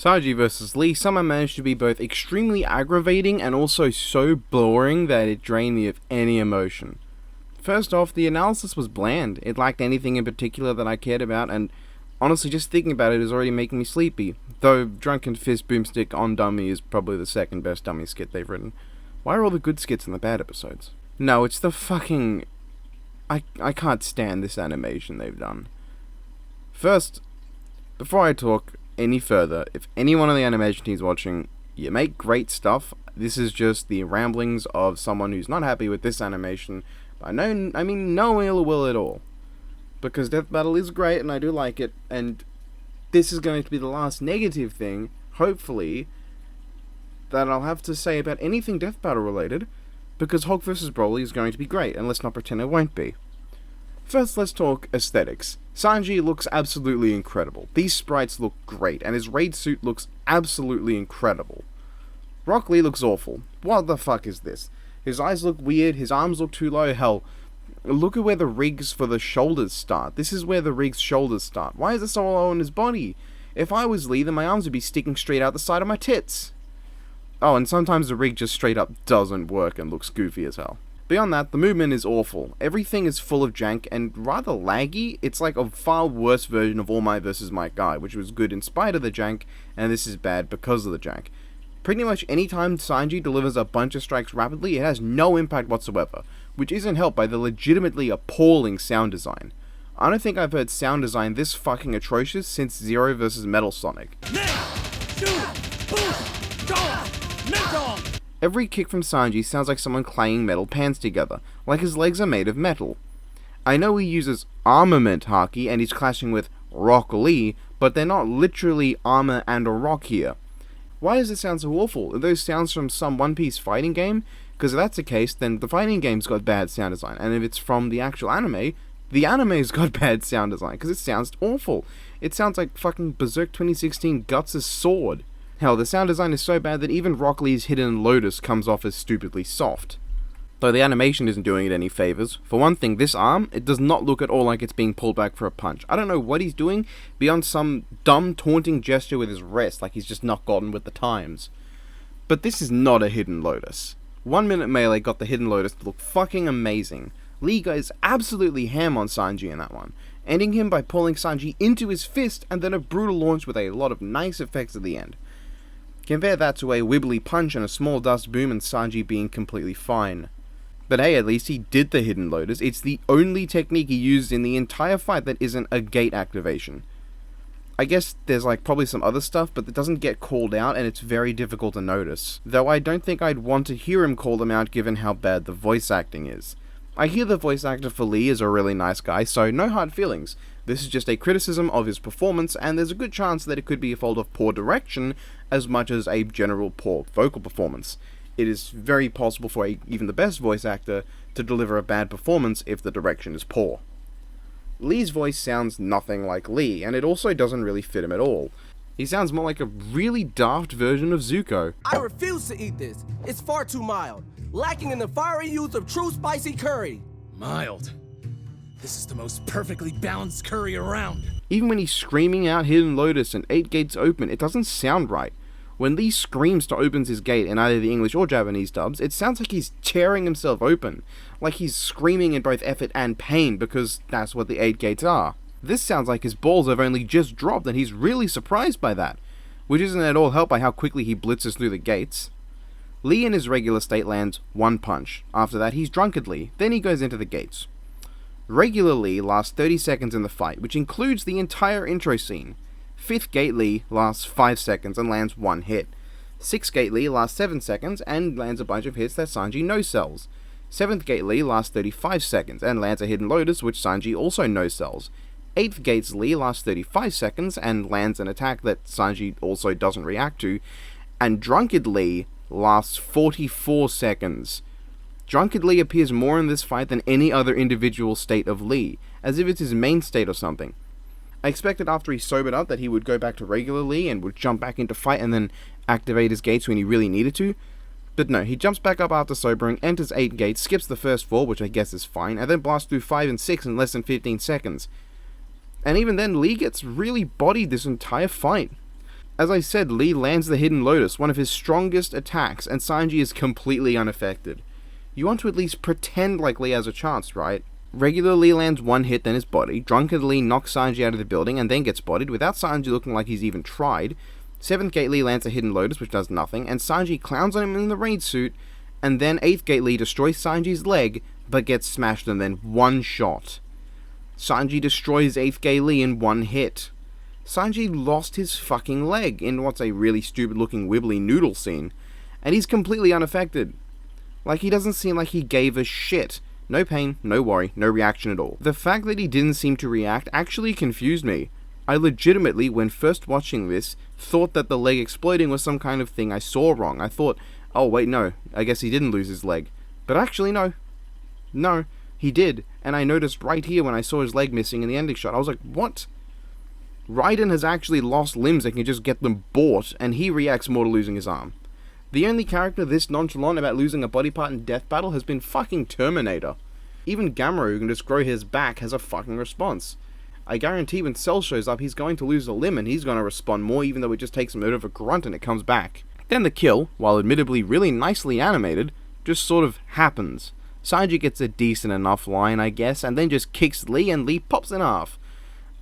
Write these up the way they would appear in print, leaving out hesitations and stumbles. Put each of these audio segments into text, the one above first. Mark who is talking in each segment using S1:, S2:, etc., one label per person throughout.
S1: Sanji vs. Lee somehow managed to be both extremely aggravating and also so boring that it drained me of any emotion. First off, the analysis was bland. It lacked anything in particular that I cared about, and honestly, just thinking about it is already making me sleepy. Though Drunken Fist Boomstick on Dummy is probably the second best Dummy skit they've written. Why are all the good skits in the bad episodes? No, it's the fucking... I can't stand this animation they've done. First, before I talk any further, if anyone on the animation team's watching, you make great stuff. This is just the ramblings of someone who's not happy with this animation. I mean no ill will at all. Because Death Battle is great and I do like it, and this is going to be the last negative thing, hopefully, that I'll have to say about anything Death Battle related, because Hulk vs. Broly is going to be great, and let's not pretend it won't be. First, let's talk aesthetics. Sanji looks absolutely incredible. These sprites look great, and his raid suit looks absolutely incredible. Rock Lee looks awful. What the fuck is this? His eyes look weird, his arms look too low, hell, look at where the rigs for the shoulders start. This is where the rig's shoulders start. Why is it so low on his body? If I was Lee, then my arms would be sticking straight out the side of my tits. Oh, and sometimes the rig just straight up doesn't work and looks goofy as hell. Beyond that, the movement is awful. Everything is full of jank and rather laggy. It's like a far worse version of All Might vs. Might Guy, which was good in spite of the jank, and this is bad because of the jank. Pretty much any time Sanji delivers a bunch of strikes rapidly, it has no impact whatsoever, which isn't helped by the legitimately appalling sound design. I don't think I've heard sound design this fucking atrocious since Zero vs. Metal Sonic. Every kick from Sanji sounds like someone clanging metal pans together, like his legs are made of metal. I know he uses armament haki and he's clashing with Rock Lee, but they're not literally armor and a rock here. Why does it sound so awful? Are those sounds from some One Piece fighting game? Because if that's the case, then the fighting game's got bad sound design, and if it's from the actual anime, the anime's got bad sound design, because it sounds awful. It sounds like fucking Berserk 2016 Guts' sword. Hell, the sound design is so bad that even Rock Lee's Hidden Lotus comes off as stupidly soft. Though the animation isn't doing it any favors. For one thing, this arm, it does not look at all like it's being pulled back for a punch. I don't know what he's doing beyond some dumb taunting gesture with his wrist, like he's just not gotten with the times. But this is not a Hidden Lotus. 1 Minute Melee got the Hidden Lotus to look fucking amazing. Lee goes absolutely ham on Sanji in that one, ending him by pulling Sanji into his fist and then a brutal launch with a lot of nice effects at the end. Compare that to a wibbly punch and a small dust boom and Sanji being completely fine. But hey, at least he did the Hidden Lotus. It's the only technique he used in the entire fight that isn't a gate activation. I guess there's like probably some other stuff, but it doesn't get called out and it's very difficult to notice. Though I don't think I'd want to hear him call them out given how bad the voice acting is. I hear the voice actor for Lee is a really nice guy, so no hard feelings. This is just a criticism of his performance, and there's a good chance that it could be a fault of poor direction as much as a general poor vocal performance. It is very possible for even the best voice actor to deliver a bad performance if the direction is poor. Lee's voice sounds nothing like Lee, and it also doesn't really fit him at all. He sounds more like a really daft version of Zuko.
S2: I refuse to eat this. It's far too mild, lacking in the fiery youth of true spicy curry.
S3: Mild. This is the most perfectly balanced curry around.
S1: Even when he's screaming out Hidden Lotus and 8 gates open, it doesn't sound right. When Lee screams to opens his gate in either the English or Japanese dubs, it sounds like he's tearing himself open. Like he's screaming in both effort and pain because that's what the 8 gates are. This sounds like his balls have only just dropped and he's really surprised by that, which isn't at all helped by how quickly he blitzes through the gates. Lee in his regular state lands one punch. After that he's drunkenly, then he goes into the gates. Regular Lee lasts 30 seconds in the fight, which includes the entire intro scene. 5th Gate Lee lasts 5 seconds and lands 1 hit. 6th Gate Lee lasts 7 seconds and lands a bunch of hits that Sanji no-sells. 7th Gate Lee lasts 35 seconds and lands a Hidden Lotus which Sanji also no-sells. 8th Gate's Lee lasts 35 seconds and lands an attack that Sanji also doesn't react to. And Drunkard Lee lasts 44 seconds. Drunkard Lee appears more in this fight than any other individual state of Lee, as if it's his main state or something. I expected after he sobered up that he would go back to regular Lee and would jump back into fight and then activate his gates when he really needed to. But no, he jumps back up after sobering, enters 8 gates, skips the first 4, which I guess is fine, and then blasts through 5 and 6 in less than 15 seconds. And even then, Lee gets really bodied this entire fight. As I said, Lee lands the Hidden Lotus, one of his strongest attacks, and Sanji is completely unaffected. You want to at least pretend like Lee has a chance, right? Regular Lee lands one hit, then his body. Drunken Lee knocks Sanji out of the building and then gets bodied without Sanji looking like he's even tried. 7th Gate Lee lands a Hidden Lotus, which does nothing, and Sanji clowns on him in the raid suit, and then 8th Gate Lee destroys Sanji's leg, but gets smashed in then one shot. Sanji destroys 8th Gate Lee in one hit. Sanji lost his fucking leg in what's a really stupid looking wibbly noodle scene, and he's completely unaffected. Like, he doesn't seem like he gave a shit. No pain, no worry, no reaction at all. The fact that he didn't seem to react actually confused me. I legitimately, when first watching this, thought that the leg exploding was some kind of thing I saw wrong. I thought, oh wait, no, I guess he didn't lose his leg. But actually, no. No, he did, and I noticed right here when I saw his leg missing in the ending shot. I was like, what? Raiden has actually lost limbs that can just get them bought, and he reacts more to losing his arm. The only character this nonchalant about losing a body part in Death Battle has been fucking Terminator. Even Gamera, who can just grow his back, has a fucking response. I guarantee when Cell shows up, he's going to lose a limb and he's going to respond more, even though it just takes him out of a grunt and it comes back. Then the kill, while admittedly really nicely animated, just sort of happens. Sanji gets a decent enough line, I guess, and then just kicks Lee and Lee pops in half.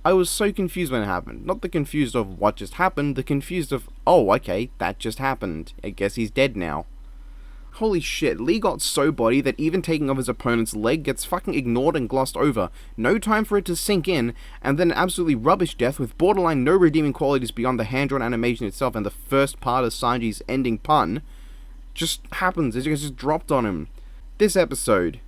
S1: I was so confused when it happened. Not the confused of what just happened, the confused of, oh, okay, that just happened. I guess he's dead now. Holy shit, Lee got so body that even taking off his opponent's leg gets fucking ignored and glossed over. No time for it to sink in, and then an absolutely rubbish death with borderline no redeeming qualities beyond the hand-drawn animation itself and the first part of Sanji's ending pun just happens. It just dropped on him. This episode,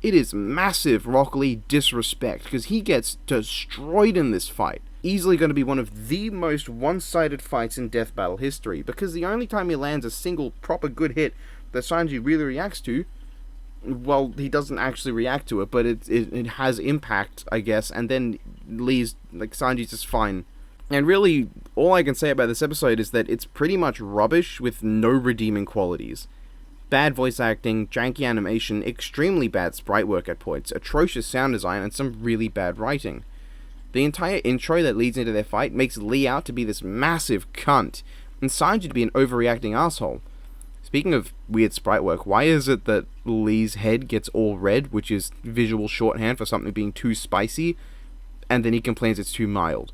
S1: it is massive Rock Lee disrespect, because he gets destroyed in this fight. Easily going to be one of the most one-sided fights in Death Battle history, because the only time he lands a single proper good hit that Sanji really reacts to, well, he doesn't actually react to it, but it has impact, I guess, and then Lee's, like, Sanji's just fine. And really, all I can say about this episode is that it's pretty much rubbish with no redeeming qualities. Bad voice acting, janky animation, extremely bad sprite work at points, atrocious sound design, and some really bad writing. The entire intro that leads into their fight makes Lee out to be this massive cunt, and Sanji to be an overreacting asshole. Speaking of weird sprite work, why is it that Lee's head gets all red, which is visual shorthand for something being too spicy, and then he complains it's too mild?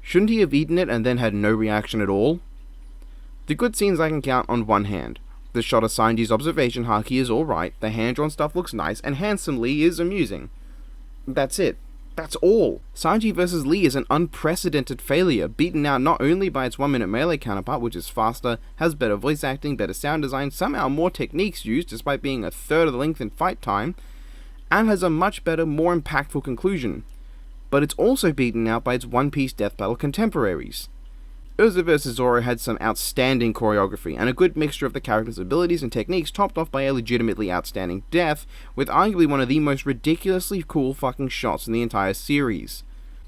S1: Shouldn't he have eaten it and then had no reaction at all? The good scenes I can count on one hand. The shot of Sanji's observation haki is alright, the hand-drawn stuff looks nice, and handsome Lee is amusing. That's it. That's all. Sanji vs. Lee is an unprecedented failure, beaten out not only by its 1-minute melee counterpart, which is faster, has better voice acting, better sound design, somehow more techniques used despite being a third of the length in fight time, and has a much better, more impactful conclusion. But it's also beaten out by its One Piece Death Battle contemporaries. Urza vs. Zoro had some outstanding choreography, and a good mixture of the characters' abilities and techniques topped off by a legitimately outstanding death, with arguably one of the most ridiculously cool fucking shots in the entire series.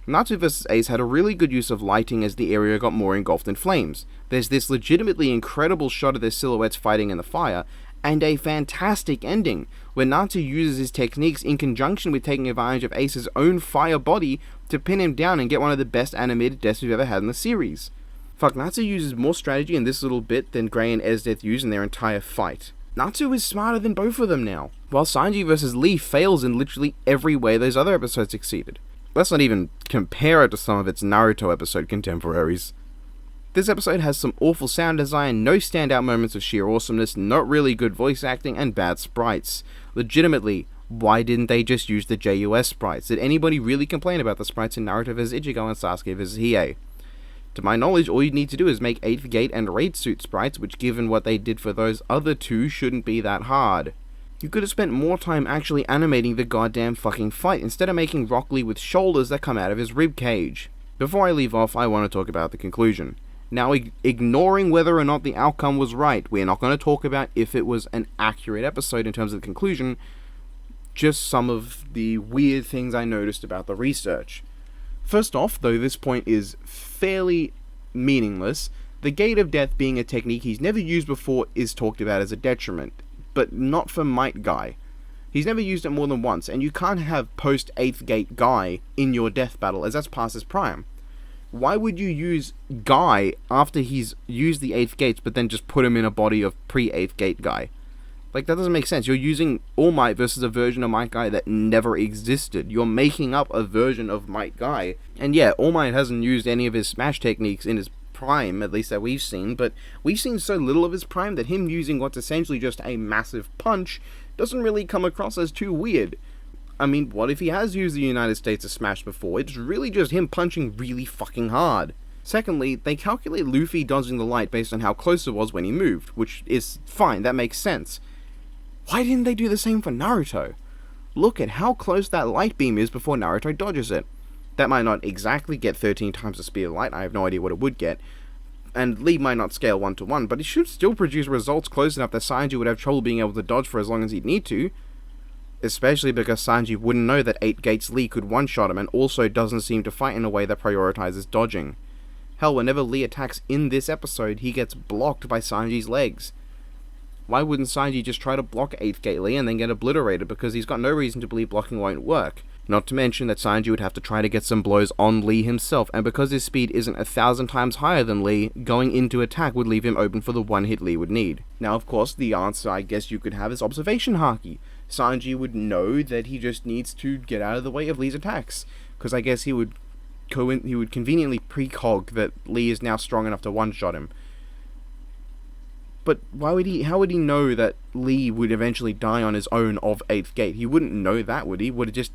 S1: Natsu vs. Ace had a really good use of lighting as the area got more engulfed in flames. There's this legitimately incredible shot of their silhouettes fighting in the fire, and a fantastic ending, where Natsu uses his techniques in conjunction with taking advantage of Ace's own fire body to pin him down and get one of the best animated deaths we've ever had in the series. Fuck, Natsu uses more strategy in this little bit than Gray and Esdeath use in their entire fight. Natsu is smarter than both of them now, while Sanji vs. Lee fails in literally every way those other episodes succeeded. Let's not even compare it to some of its Naruto episode contemporaries. This episode has some awful sound design, no standout moments of sheer awesomeness, not really good voice acting, and bad sprites. Legitimately, why didn't they just use the JUS sprites? Did anybody really complain about the sprites in Naruto vs. Ichigo and Sasuke vs. Hiei? To my knowledge, all you need to do is make 8th Gate and Raid Suit sprites, which given what they did for those other two, shouldn't be that hard. You could have spent more time actually animating the goddamn fucking fight, instead of making Rock Lee with shoulders that come out of his rib cage. Before I leave off, I want to talk about the conclusion. Now, ignoring whether or not the outcome was right, we're not going to talk about if it was an accurate episode in terms of the conclusion, just some of the weird things I noticed about the research. First off, though this point is fairly meaningless, the Gate of Death being a technique he's never used before is talked about as a detriment, but not for Might Guy. He's never used it more than once, and you can't have post 8th Gate Guy in your Death Battle, as that's past his prime. Why would you use Guy after he's used the 8th Gates, but then just put him in a body of pre-8th Gate Guy? Like, that doesn't make sense. You're using All Might versus a version of Might Guy that never existed. You're making up a version of Might Guy. And yeah, All Might hasn't used any of his smash techniques in his prime, at least that we've seen, but we've seen so little of his prime that him using what's essentially just a massive punch doesn't really come across as too weird. I mean, what if he has used the United States of Smash before? It's really just him punching really fucking hard. Secondly, they calculate Luffy dodging the light based on how close it was when he moved, which is fine, that makes sense. Why didn't they do the same for Naruto? Look at how close that light beam is before Naruto dodges it. That might not exactly get 13 times the speed of light, I have no idea what it would get, and Lee might not scale 1-to-1, but it should still produce results close enough that Sanji would have trouble being able to dodge for as long as he'd need to. Especially because Sanji wouldn't know that 8 Gates Lee could one-shot him and also doesn't seem to fight in a way that prioritizes dodging. Hell, whenever Lee attacks in this episode, he gets blocked by Sanji's legs. Why wouldn't Sanji just try to block 8th Gate Lee and then get obliterated, because he's got no reason to believe blocking won't work? Not to mention that Sanji would have to try to get some blows on Lee himself, and because his speed isn't 1,000 times higher than Lee, going into attack would leave him open for the one hit Lee would need. Now, of course, the answer I guess you could have is observation haki. Sanji would know that he just needs to get out of the way of Lee's attacks, because I guess he would conveniently precog that Lee is now strong enough to one-shot him. But how would he know that Lee would eventually die on his own of 8th Gate? He wouldn't know that, would he? Would it just...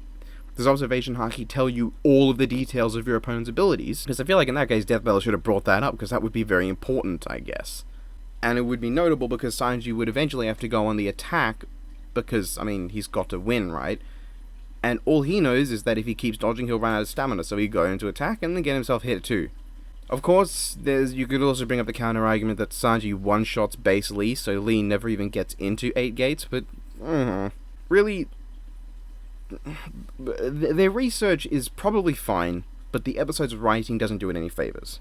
S1: Does observation haki tell you all of the details of your opponent's abilities? Because I feel like in that case, Death Battle should have brought that up, because that would be very important, I guess. And it would be notable because Sanji would eventually have to go on the attack, because, I mean, he's got to win, right? And all he knows is that if he keeps dodging, he'll run out of stamina, so he'd go into attack and then get himself hit too. Of course, you could also bring up the counter-argument that Sanji one-shots base Lee, so Lee never even gets into 8 Gates, but... really... Their research is probably fine, but the episode's writing doesn't do it any favors.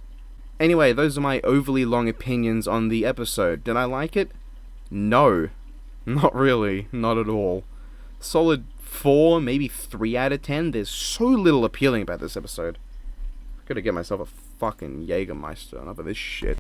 S1: Anyway, those are my overly long opinions on the episode. Did I like it? No. Not really. Not at all. Solid 4, maybe 3 out of 10. There's so little appealing about this episode. I gotta get myself a fucking Jägermeister, enough of this shit.